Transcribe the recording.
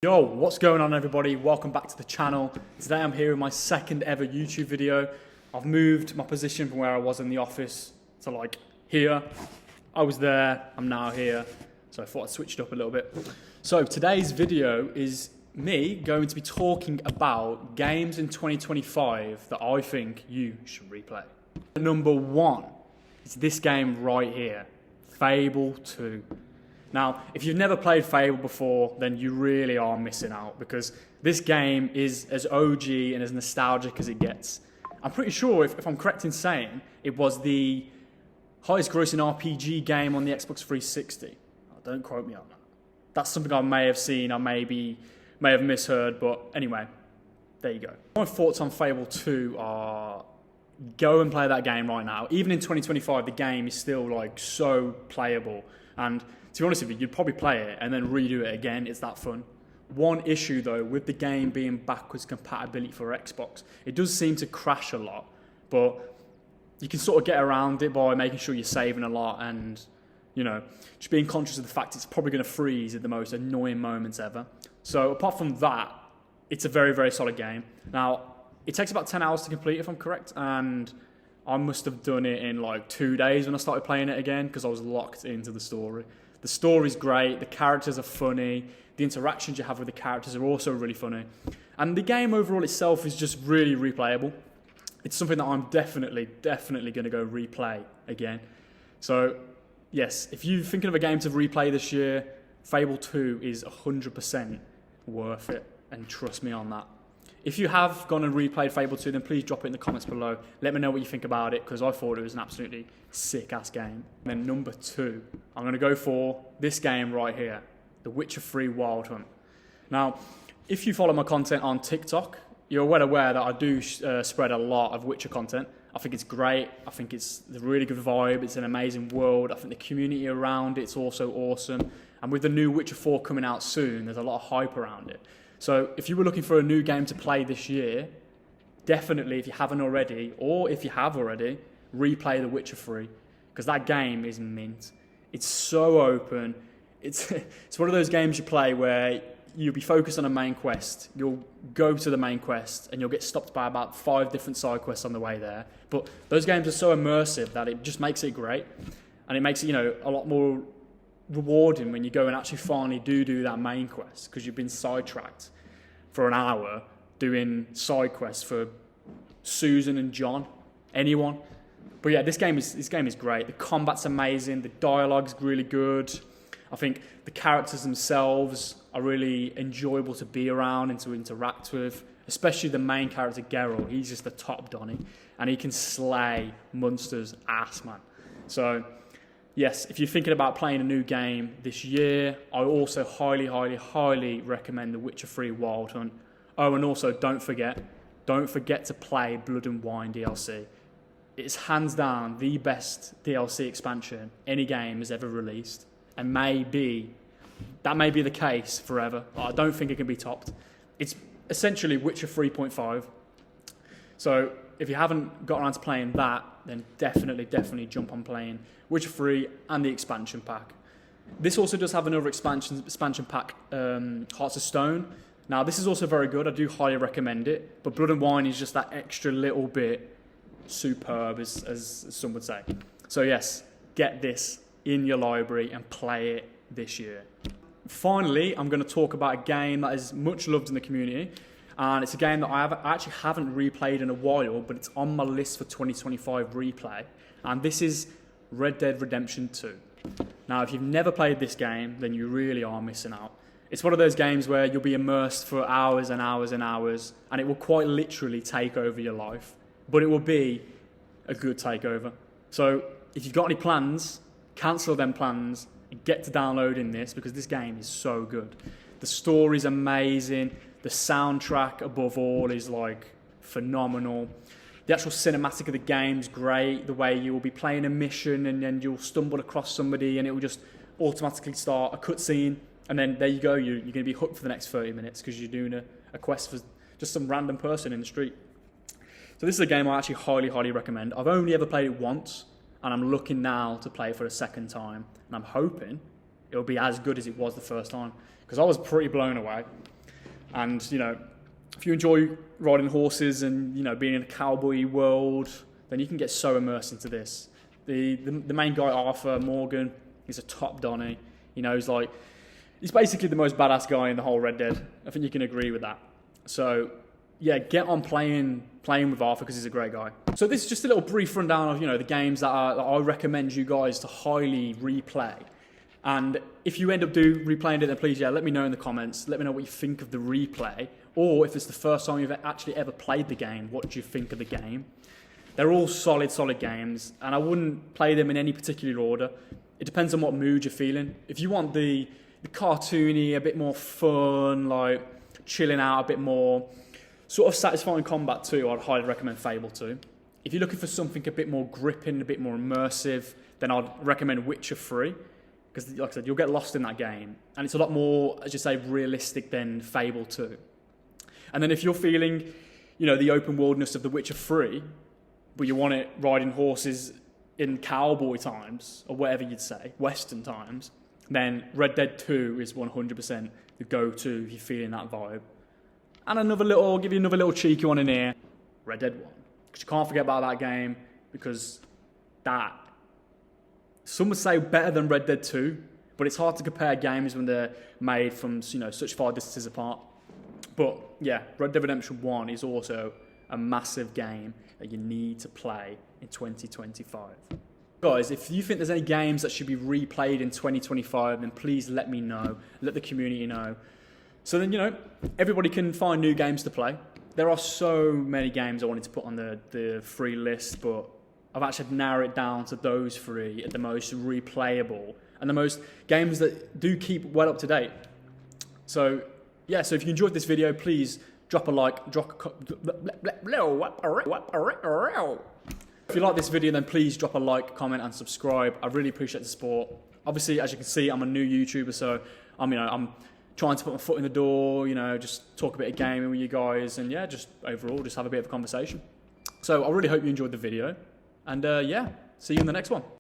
Yo, what's going on everybody? Welcome back to the channel. Today I'm here with my second ever YouTube video. I've moved my position from where I was in the office to like here. I was there, I'm now here. So I thought I'd switch it up a little bit. So today's video is me going to be talking about games in 2025 that I think you should replay. Number one is this game right here, Fable 2. Now, if you've never played Fable before, then you really are missing out because this game is as OG and as nostalgic as it gets. I'm pretty sure, if I'm correct in saying, it was the highest grossing RPG game on the Xbox 360. Oh, don't quote me on that. That's something I may have seen, I may have misheard, but anyway, there you go. My thoughts on Fable 2 are go and play that game right now. Even in 2025, the game is still like so playable. And to be honest with you, you'd probably play it and then redo it again. It's that fun. One issue though, with the game being backwards compatibility for Xbox, it does seem to crash a lot, but you can sort of get around it by making sure you're saving a lot and, you know, just being conscious of the fact it's probably going to freeze at the most annoying moments ever. So apart from that, it's a very, very solid game. Now, it takes about 10 hours to complete if I'm correct, and I must have done it in like 2 days when I started playing it again because I was locked into the story. The story's great, the characters are funny, the interactions you have with the characters are also really funny. And the game overall itself is just really replayable. It's something that I'm definitely going to go replay again. So, yes, if you're thinking of a game to replay this year, Fable 2 is 100% worth it, and trust me on that. If you have gone and replayed Fable 2, then please drop it in the comments below. Let me know what you think about it, because I thought it was an absolutely sick-ass game. And then number 2, I'm going to go for this game right here, The Witcher 3 Wild Hunt. Now, if you follow my content on TikTok, you're well aware that I do spread a lot of Witcher content. I think it's great. I think it's a really good vibe. It's an amazing world. I think the community around it's also awesome. And with the new Witcher 4 coming out soon, there's a lot of hype around it. So if you were looking for a new game to play this year, definitely, if you haven't already, or if you have already, replay The Witcher 3, because that game is mint. It's so open. It's one of those games you play where you'll be focused on a main quest. You'll go to the main quest, and you'll get stopped by about 5 different side quests on the way there. But those games are so immersive that it just makes it great, and it makes it, you know, a lot more rewarding when you go and actually finally do that main quest, because you've been sidetracked for an hour doing side quests for Susan and John, anyone. But yeah, this game is great. The combat's amazing. The dialogue's really good. I think the characters themselves are really enjoyable to be around and to interact with, especially the main character Geralt. He's just the top Donny, and he can slay Munster's ass, man. So yes, if you're thinking about playing a new game this year, I also highly recommend The Witcher 3 Wild Hunt. Oh, and also don't forget to play Blood and Wine DLC. It's hands down the best DLC expansion any game has ever released, and that may be the case forever. I don't think it can be topped. It's essentially Witcher 3.5. So if you haven't got around to playing that, then definitely jump on playing Witcher 3 and the expansion pack. This also does have another expansion pack, Hearts of Stone. Now, this is also very good. I do highly recommend it. But Blood and Wine is just that extra little bit superb, as some would say. So yes, get this in your library and play it this year. Finally, I'm going to talk about a game that is much loved in the community. And it's a game that I actually haven't replayed in a while, but it's on my list for 2025 replay. And this is Red Dead Redemption 2. Now, if you've never played this game, then you really are missing out. It's one of those games where you'll be immersed for hours and hours and hours, and it will quite literally take over your life. But it will be a good takeover. So if you've got any plans, cancel them plans and get to downloading this, because this game is so good. The story's amazing. The soundtrack, above all, is like phenomenal. The actual cinematic of the game's great. The way you will be playing a mission and then you'll stumble across somebody and it will just automatically start a cutscene. And then there you go, you're going to be hooked for the next 30 minutes because you're doing a quest for just some random person in the street. So this is a game I actually highly recommend. I've only ever played it once, and I'm looking now to play it for a second time. And I'm hoping it'll be as good as it was the first time, because I was pretty blown away. And, you know, if you enjoy riding horses and, you know, being in a cowboy world, then you can get so immersed into this. The main guy, Arthur Morgan, is a top Donny. You know, he's basically the most badass guy in the whole Red Dead. I think you can agree with that. So, yeah, get on playing with Arthur because he's a great guy. So this is just a little brief rundown of, you know, the games that I recommend you guys to highly replay. And if you end up replaying it, then please, yeah, let me know in the comments. Let me know what you think of the replay. Or if it's the first time you've actually ever played the game, what do you think of the game? They're all solid games, and I wouldn't play them in any particular order. It depends on what mood you're feeling. If you want the cartoony, a bit more fun, like chilling out, a bit more sort of satisfying combat too, I'd highly recommend Fable 2. If you're looking for something a bit more gripping, a bit more immersive, then I'd recommend Witcher 3. Because, like I said, you'll get lost in that game. And it's a lot more, as you say, realistic than Fable 2. And then if you're feeling, you know, the open worldness of The Witcher 3, but you want it riding horses in cowboy times, or whatever you'd say, Western times, then Red Dead 2 is 100% the go-to if you're feeling that vibe. And I'll give you another little cheeky one in here, Red Dead 1. Because you can't forget about that game, because that, some would say better than Red Dead 2, but it's hard to compare games when they're made from, you know, such far distances apart. But yeah, Red Dead Redemption 1 is also a massive game that you need to play in 2025. Guys, if you think there's any games that should be replayed in 2025, then please let me know, let the community know. So then, you know, everybody can find new games to play. There are so many games I wanted to put on the free list, but I've actually narrowed it down to those three at the most replayable and the most games that do keep well up to date. So yeah, so if you enjoyed this video, please drop a like, if you like this video, then please drop a like, comment and subscribe. I really appreciate the support. Obviously, as you can see, I'm a new YouTuber, so I'm trying to put my foot in the door, you know, just talk a bit of gaming with you guys, and yeah, just overall, just have a bit of a conversation. So I really hope you enjoyed the video. And yeah, see you in the next one.